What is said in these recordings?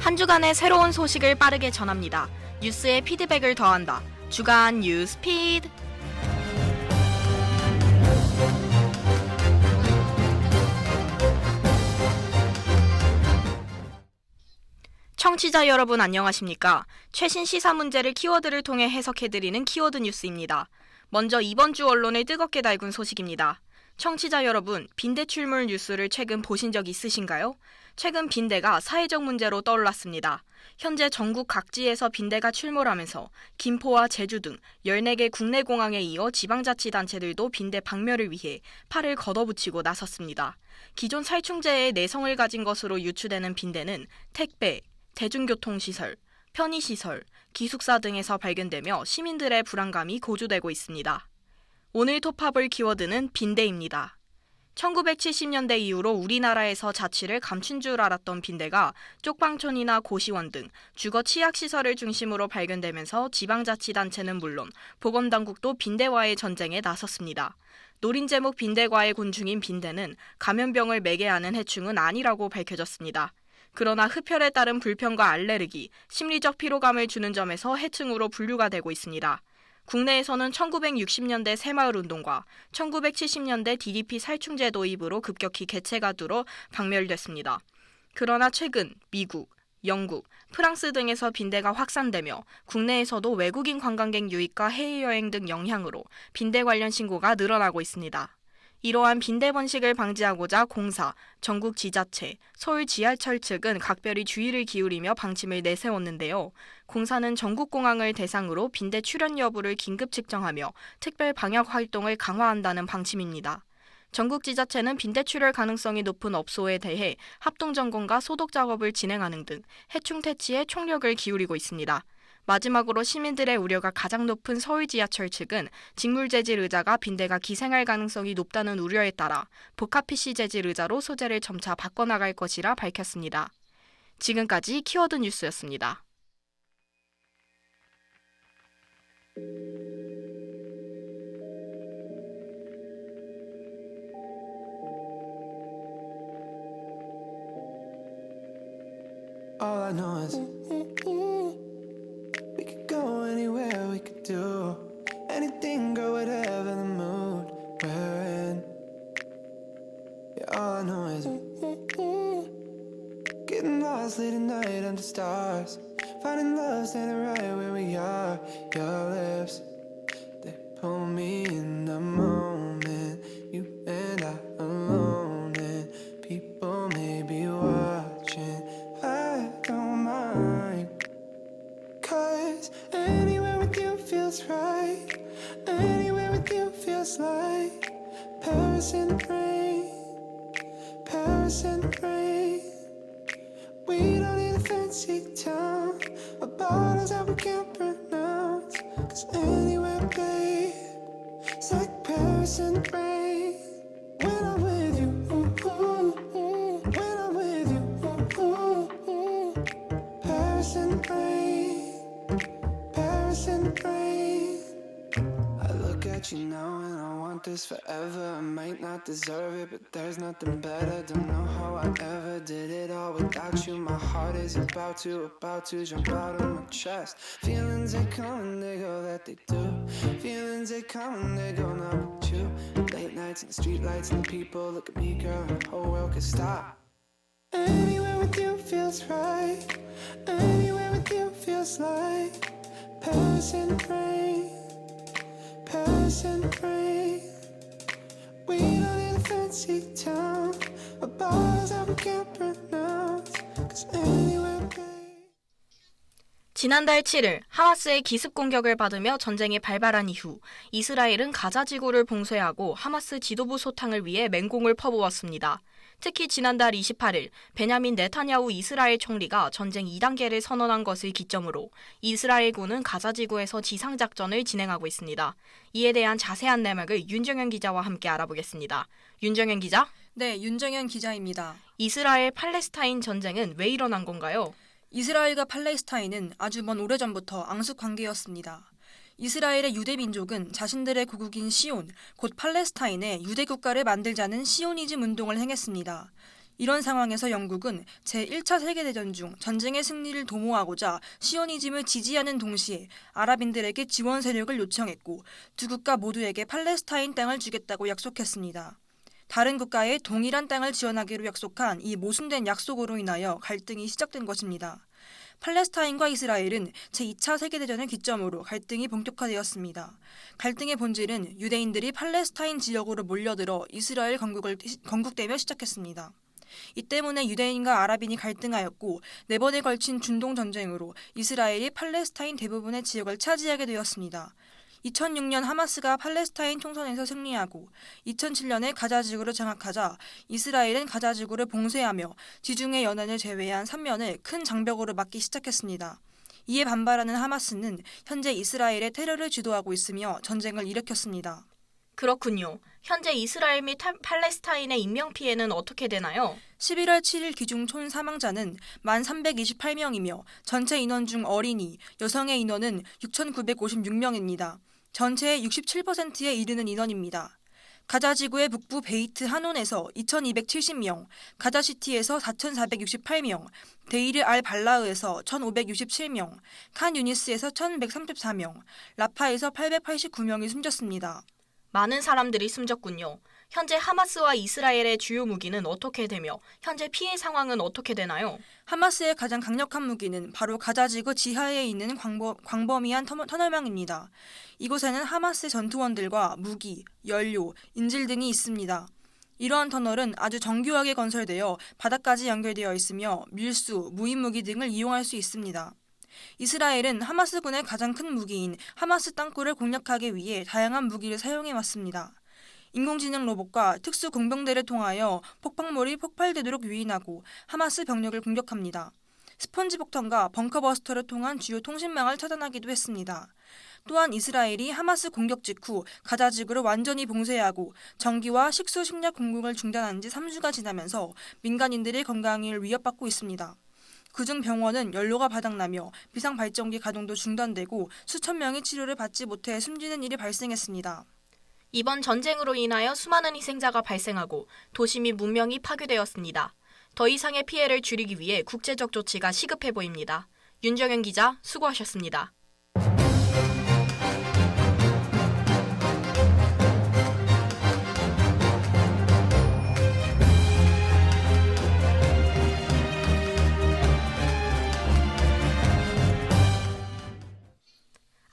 한 주간의 새로운 소식을 빠르게 전합니다. 뉴스의 피드백을 더한다. 주간 뉴스피드. 청취자 여러분 안녕하십니까? 최신 시사 문제를 키워드를 통해 해석해드리는 키워드 뉴스입니다. 먼저 이번 주 언론을 뜨겁게 달군 소식입니다. 청취자 여러분, 빈대 출몰 뉴스를 최근 보신 적 있으신가요? 최근 빈대가 사회적 문제로 떠올랐습니다. 현재 전국 각지에서 빈대가 출몰하면서 김포와 제주 등 14개 국내 공항에 이어 지방자치단체들도 빈대 박멸을 위해 팔을 걷어붙이고 나섰습니다. 기존 살충제의 내성을 가진 것으로 유추되는 빈대는 택배, 대중교통시설, 편의시설, 기숙사 등에서 발견되며 시민들의 불안감이 고조되고 있습니다. 오늘 톱합을 키워드는 빈대입니다. 1970년대 이후로 우리나라에서 자취를 감춘 줄 알았던 빈대가 쪽방촌이나 고시원 등 주거 취약시설을 중심으로 발견되면서 지방자치단체는 물론 보건당국도 빈대와의 전쟁에 나섰습니다. 노린 제목 빈대과의 곤충인 빈대는 감염병을 매개하는 해충은 아니라고 밝혀졌습니다. 그러나 흡혈에 따른 불편과 알레르기, 심리적 피로감을 주는 점에서 해충으로 분류가 되고 있습니다. 국내에서는 1960년대 새마을운동과 1970년대 DDP 살충제 도입으로 급격히 개체가 줄어 박멸됐습니다. 그러나 최근 미국, 영국, 프랑스 등에서 빈대가 확산되며 국내에서도 외국인 관광객 유입과 해외여행 등 영향으로 빈대 관련 신고가 늘어나고 있습니다. 이러한 빈대 번식을 방지하고자 공사, 전국 지자체, 서울 지하철 측은 각별히 주의를 기울이며 방침을 내세웠는데요. 공사는 전국 공항을 대상으로 빈대 출현 여부를 긴급 측정하며 특별 방역 활동을 강화한다는 방침입니다. 전국 지자체는 빈대 출혈 가능성이 높은 업소에 대해 합동 점검과 소독 작업을 진행하는 등 해충 퇴치에 총력을 기울이고 있습니다. 마지막으로 시민들의 우려가 가장 높은 서울 지하철 측은 직물 재질 의자가 빈대가 기생할 가능성이 높다는 우려에 따라 복합 PC 재질 의자로 소재를 점차 바꿔나갈 것이라 밝혔습니다. 지금까지 키워드 뉴스였습니다. All I know is we could go anywhere, we could do anything, girl, whatever the mood we're in. Yeah, all I know is getting lost late at night under stars, finding love standing right where we are. Your lips, they pull me in the moment, you and I alone, and people may be watching. I don't mind, 'cause anywhere with you feels right. Anywhere with you feels like Paris in the rain, Paris in the rain. We don't need a fancy town or bottles that we can't pronounce, 'cause anywhere, babe, it's like Paris in the rain. When I'm with you, when I'm with you, Paris in the rain, Paris in the rain. I look at you now and I want this forever. I might not deserve it, but there's nothing better. Don't know how I ever did it all without you. My heart is about to jump out of my chest. Feelings they come and they go, that they do. Feelings they come and they go, not with you. Late nights and the street lights and the people look at me, girl, and the whole world could stop. Anywhere with you feels right. Anywhere with you feels like Paris in the rain, Paris in the rain. We don't need a fancy town or bars that we can't pronounce, 'cause anywhere, babe. 지난달 7일 하마스의 기습 공격을 받으며 전쟁이 발발한 이후 이스라엘은 가자 지구를 봉쇄하고 하마스 지도부 소탕을 위해 맹공을 퍼부었습니다. 특히 지난달 28일 베냐민 네타냐후 이스라엘 총리가 전쟁 2단계를 선언한 것을 기점으로 이스라엘군은 가자 지구에서 지상작전을 진행하고 있습니다. 이에 대한 자세한 내막을 윤정현 기자와 함께 알아보겠습니다. 윤정현 기자? 네, 윤정현 기자입니다. 이스라엘 팔레스타인 전쟁은 왜 일어난 건가요? 이스라엘과 팔레스타인은 아주 먼 오래전부터 앙숙 관계였습니다. 이스라엘의 유대 민족은 자신들의 고국인 시온, 곧 팔레스타인에 유대 국가를 만들자는 시오니즘 운동을 행했습니다. 이런 상황에서 영국은 제1차 세계대전 중 전쟁의 승리를 도모하고자 시오니즘을 지지하는 동시에 아랍인들에게 지원 세력을 요청했고 두 국가 모두에게 팔레스타인 땅을 주겠다고 약속했습니다. 다른 국가에 동일한 땅을 지원하기로 약속한 이 모순된 약속으로 인하여 갈등이 시작된 것입니다. 팔레스타인과 이스라엘은 제2차 세계대전을 기점으로 갈등이 본격화되었습니다. 갈등의 본질은 유대인들이 팔레스타인 지역으로 몰려들어 이스라엘 건국되며 시작했습니다. 이 때문에 유대인과 아랍인이 갈등하였고 4번에 걸친 중동 전쟁으로 이스라엘이 팔레스타인 대부분의 지역을 차지하게 되었습니다. 2006년 하마스가 팔레스타인 총선에서 승리하고 2007년에 가자지구를 장악하자 이스라엘은 가자지구를 봉쇄하며 지중해 연안을 제외한 3면을 큰 장벽으로 막기 시작했습니다. 이에 반발하는 하마스는 현재 이스라엘의 테러를 주도하고 있으며 전쟁을 일으켰습니다. 그렇군요. 현재 이스라엘 및 팔레스타인의 인명피해는 어떻게 되나요? 11월 7일 기준 총 사망자는 1,328명이며 전체 인원 중 어린이, 여성의 인원은 6,956명입니다. 전체의 67%에 이르는 인원입니다. 가자지구의 북부 베이트 하논에서 2,270명, 가자시티에서 4,468명, 데이르 알 발라흐에서 1,567명, 칸 유니스에서 1,134명, 라파에서 889명이 숨졌습니다. 많은 사람들이 숨졌군요. 현재 하마스와 이스라엘의 주요 무기는 어떻게 되며 현재 피해 상황은 어떻게 되나요? 하마스의 가장 강력한 무기는 바로 가자지구 지하에 있는 광범위한 터널망입니다. 이곳에는 하마스의 전투원들과 무기, 연료, 인질 등이 있습니다. 이러한 터널은 아주 정교하게 건설되어 바닥까지 연결되어 있으며 밀수, 무인무기 등을 이용할 수 있습니다. 이스라엘은 하마스군의 가장 큰 무기인 하마스 땅굴을 공략하기 위해 다양한 무기를 사용해왔습니다. 인공지능 로봇과 특수 공병대를 통하여 폭발물이 폭발되도록 유인하고 하마스 병력을 공격합니다. 스폰지 폭탄과 벙커버스터를 통한 주요 통신망을 차단하기도 했습니다. 또한 이스라엘이 하마스 공격 직후 가자지구를 완전히 봉쇄하고 전기와 식수 식량 공급을 중단한 지 3주가 지나면서 민간인들의 건강을 위협받고 있습니다. 그중 병원은 연료가 바닥나며 비상발전기 가동도 중단되고 수천 명이 치료를 받지 못해 숨지는 일이 발생했습니다. 이번 전쟁으로 인하여 수많은 희생자가 발생하고 도시 및 문명이 파괴되었습니다. 더 이상의 피해를 줄이기 위해 국제적 조치가 시급해 보입니다. 윤정현 기자, 수고하셨습니다.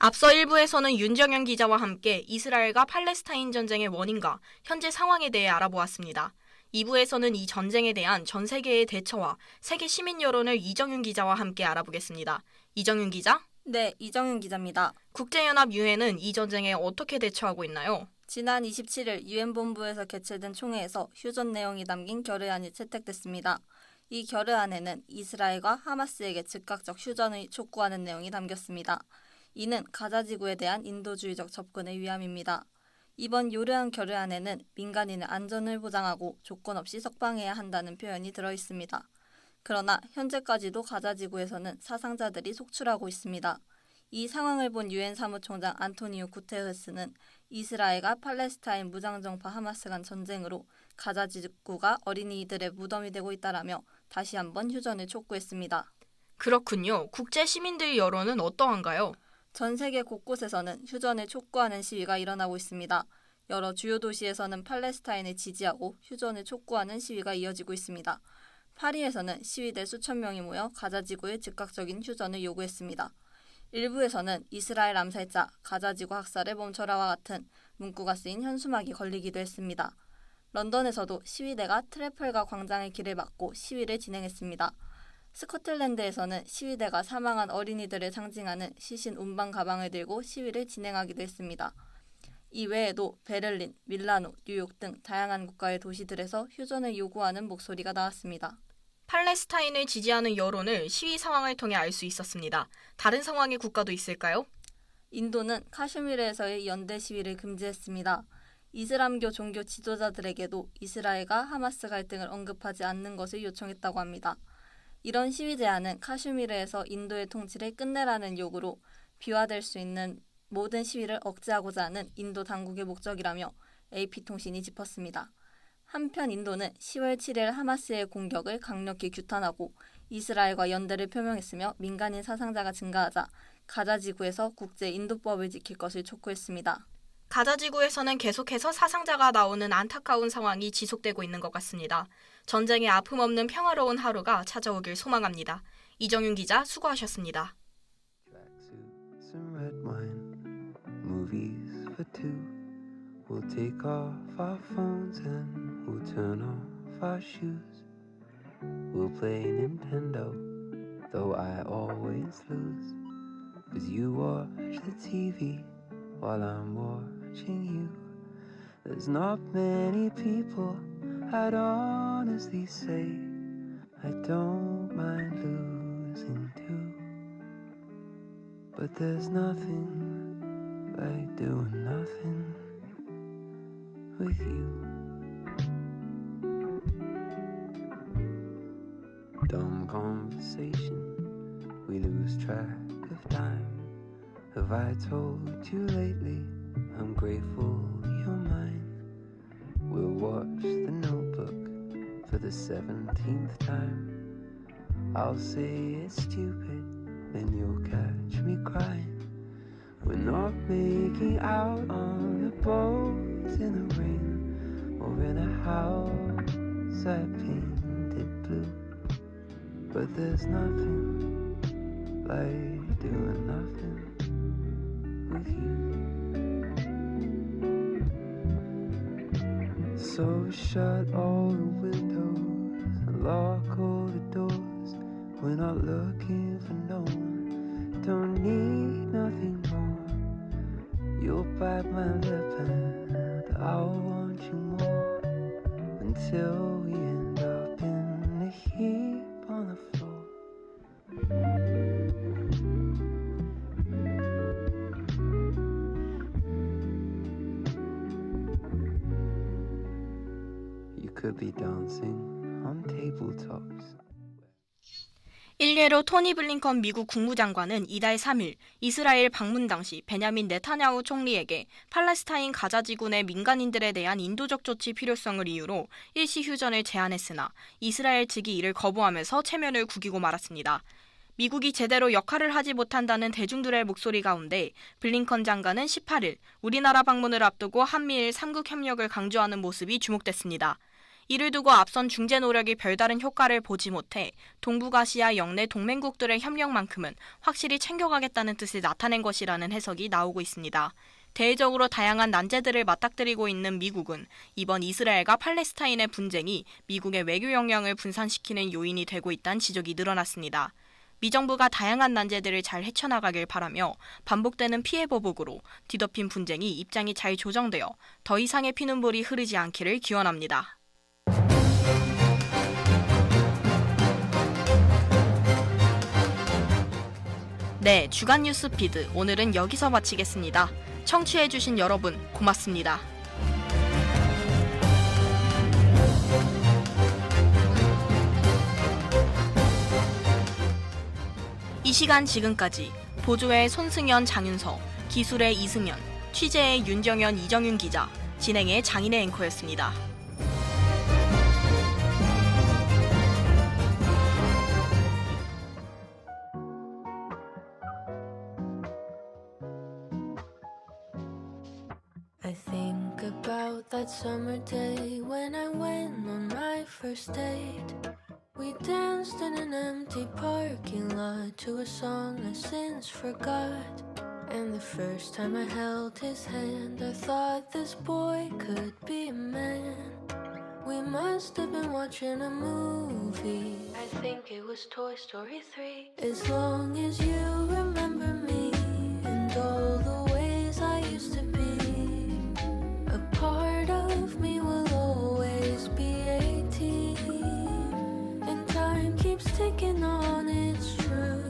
앞서 1부에서는 윤정현 기자와 함께 이스라엘과 팔레스타인 전쟁의 원인과 현재 상황에 대해 알아보았습니다. 2부에서는 이 전쟁에 대한 전 세계의 대처와 세계 시민 여론을 이정윤 기자와 함께 알아보겠습니다. 이정윤 기자? 네, 이정윤 기자입니다. 국제연합 유엔은 이 전쟁에 어떻게 대처하고 있나요? 지난 27일 유엔 본부에서 개최된 총회에서 휴전 내용이 담긴 결의안이 채택됐습니다. 이 결의안에는 이스라엘과 하마스에게 즉각적 휴전을 촉구하는 내용이 담겼습니다. 이는 가자지구에 대한 인도주의적 접근의 위함입니다. 이번 요르안 결의안에는 민간인의 안전을 보장하고 조건 없이 석방해야 한다는 표현이 들어있습니다. 그러나 현재까지도 가자지구에서는 사상자들이 속출하고 있습니다. 이 상황을 본 유엔 사무총장 안토니오 구테르스는 이스라엘과 팔레스타인 무장정파 하마스 간 전쟁으로 가자지구가 어린이들의 무덤이 되고 있다라며 다시 한번 휴전을 촉구했습니다. 그렇군요. 국제 시민들 여론은 어떠한가요? 전 세계 곳곳에서는 휴전을 촉구하는 시위가 일어나고 있습니다. 여러 주요 도시에서는 팔레스타인을 지지하고 휴전을 촉구하는 시위가 이어지고 있습니다. 파리에서는 시위대 수천 명이 모여 가자지구의 즉각적인 휴전을 요구했습니다. 일부에서는 이스라엘 암살자, 가자지구 학살을 멈춰라와 같은 문구가 쓰인 현수막이 걸리기도 했습니다. 런던에서도 시위대가 트래펄가 광장의 길을 막고 시위를 진행했습니다. 스코틀랜드에서는 시위대가 사망한 어린이들을 상징하는 시신 운반 가방을 들고 시위를 진행하기도 했습니다. 이 외에도 베를린, 밀라노, 뉴욕 등 다양한 국가의 도시들에서 휴전을 요구하는 목소리가 나왔습니다. 팔레스타인을 지지하는 여론을 시위 상황을 통해 알 수 있었습니다. 다른 상황의 국가도 있을까요? 인도는 카슈미르에서의 연대 시위를 금지했습니다. 이슬람교 종교 지도자들에게도 이스라엘과 하마스 갈등을 언급하지 않는 것을 요청했다고 합니다. 이런 시위 제안은 카슈미르에서 인도의 통치를 끝내라는 요구로 비화될 수 있는 모든 시위를 억제하고자 하는 인도 당국의 목적이라며 AP통신이 짚었습니다. 한편 인도는 10월 7일 하마스의 공격을 강력히 규탄하고 이스라엘과 연대를 표명했으며 민간인 사상자가 증가하자 가자 지구에서 국제 인도법을 지킬 것을 촉구했습니다. 가자 지구에서는 계속해서 사상자가 나오는 안타까운 상황이 지속되고 있는 것 같습니다. 전쟁의 아픔 없는 평화로운 하루가 찾아오길 소망합니다. 이정윤 기자 수고하셨습니다. Tracksuits and red wine, movies for two. We'll take off our phones and we'll turn off our shoes. We'll play Nintendo, though I always lose. 'Cause you watch the TV while I'm watching you. There's not many people I'd honestly say I don't mind losing to. But there's nothing like doing nothing with you. Dumb conversation, we lose track of time. Have I told you lately I'm grateful you're mine? We'll watch The Notebook for the 17th time. I'll say it's stupid, then you'll catch me crying. We're not making out on a boat in the rain or in a house I painted blue. But there's nothing like doing nothing with you. So shut all the windows and lock all the doors. We're not looking for no one, don't need nothing more. You'll bite my lip and I'll want you more, until we end up in a heap on the floor. You could be dancing on tabletops. 일례로 토니 블링컨 미국 국무장관은 이달 3일 이스라엘 방문 당시 베냐민 네타냐후 총리에게 팔레스타인 가자 지구 내 민간인들에 대한 인도적 조치 필요성을 이유로 일시 휴전을 제안했으나 이스라엘 측이 이를 거부하면서 체면을 구기고 말았습니다. 미국이 제대로 역할을 하지 못한다는 대중들의 목소리 가운데 블링컨 장관은 18일 우리나라 방문을 앞두고 한미일 3국 협력을 강조하는 모습이 주목됐습니다. 이를 두고 앞선 중재 노력이 별다른 효과를 보지 못해 동북아시아 영내 동맹국들의 협력만큼은 확실히 챙겨가겠다는 뜻을 나타낸 것이라는 해석이 나오고 있습니다. 대외적으로 다양한 난제들을 맞닥뜨리고 있는 미국은 이번 이스라엘과 팔레스타인의 분쟁이 미국의 외교 역량을 분산시키는 요인이 되고 있다는 지적이 늘어났습니다. 미 정부가 다양한 난제들을 잘 헤쳐나가길 바라며 반복되는 피해 보복으로 뒤덮인 분쟁이 입장이 잘 조정되어 더 이상의 피눈물이 흐르지 않기를 기원합니다. 네, 주간 뉴스 피드 오늘은 여기서 마치겠습니다. 청취해주신 여러분 고맙습니다. 이 시간 지금까지 보조의 손승연, 장윤서, 기술의 이승연, 취재의 윤정현, 이정윤 기자, 진행의 장인의 앵커였습니다. I think about that summer day when I went on my first date. We danced in an empty parking lot to a song I since forgot. And the first time I held his hand, I thought this boy could be a man. We must have been watching a movie. I think it was Toy Story 3. As long as you remember me and all the ways I used to be, a part of me will always be 18. And time keeps ticking on, it's true.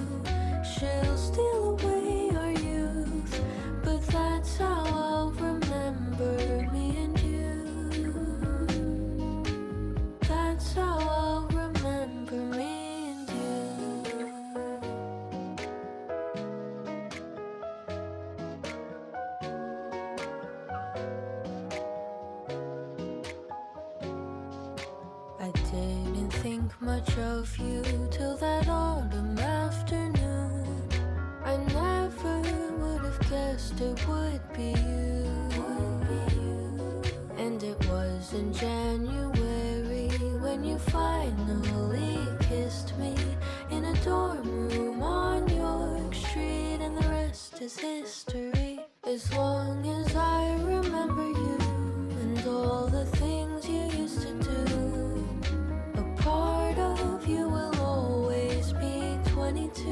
She'll steal away our youth, but that's how I'll remember me and you. That's how I'll remember me and you. didn't think much of you till that autumn afternoon. I never would have guessed it would be you. And it was in January when you finally kissed me in a dorm room on York Street, and the rest is history. As long as I remember you and all the things you used to do, a part of you will always be 22.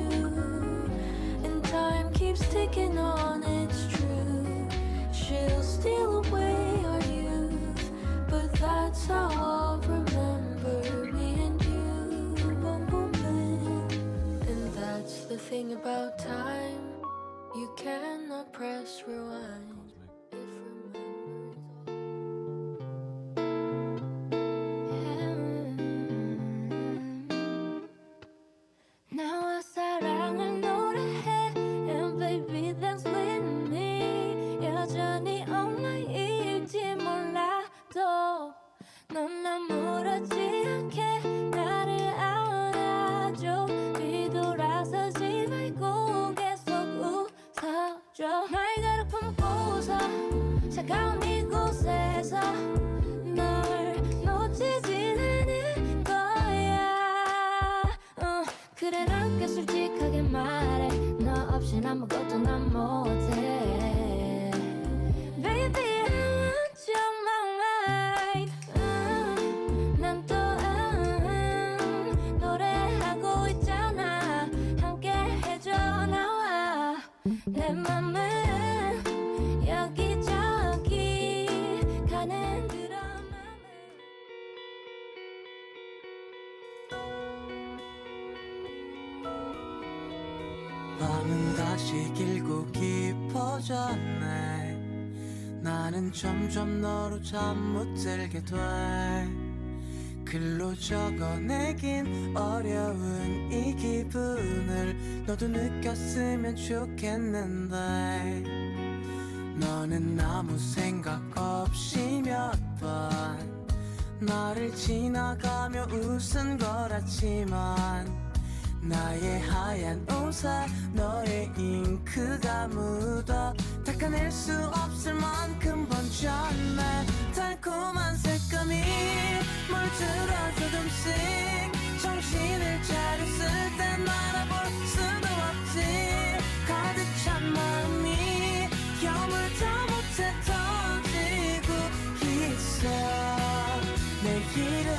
And time keeps ticking on, it's true. She'll steal away our youth, but that's how I'll remember me and you. Boom, boom, boom. And that's the thing about time, you cannot press rewind. 나와 사랑을 노래해 And baby dance with me 여전히 엉망일지 몰라도 넌 아무렇지 않게 나를 안아줘 뒤돌아서지 말고 계속 웃어줘 날 가로품 웃어 차가운 이곳에서 널 놓치진 않을 거야 그래 랄게 솔직하게 말해 너 없인 아무것도 난 못해 Baby I want you my life 난 또 노래하고 있잖아 함께 해줘 나와 내 맘은 여기저기 가는 그런 밤은 다시 길고 깊어졌네 나는 점점 너로 잠 못 들게 돼 글로 적어내긴 어려운 이 기분을 너도 느꼈으면 좋겠는데 너는 아무 생각 없이 몇 번 나를 지나가며 웃은 거라지만 나의 하얀 옷에 너의 잉크가 묻어 닦아낼 수 없을 만큼 번졌네 달콤한 색감이 물든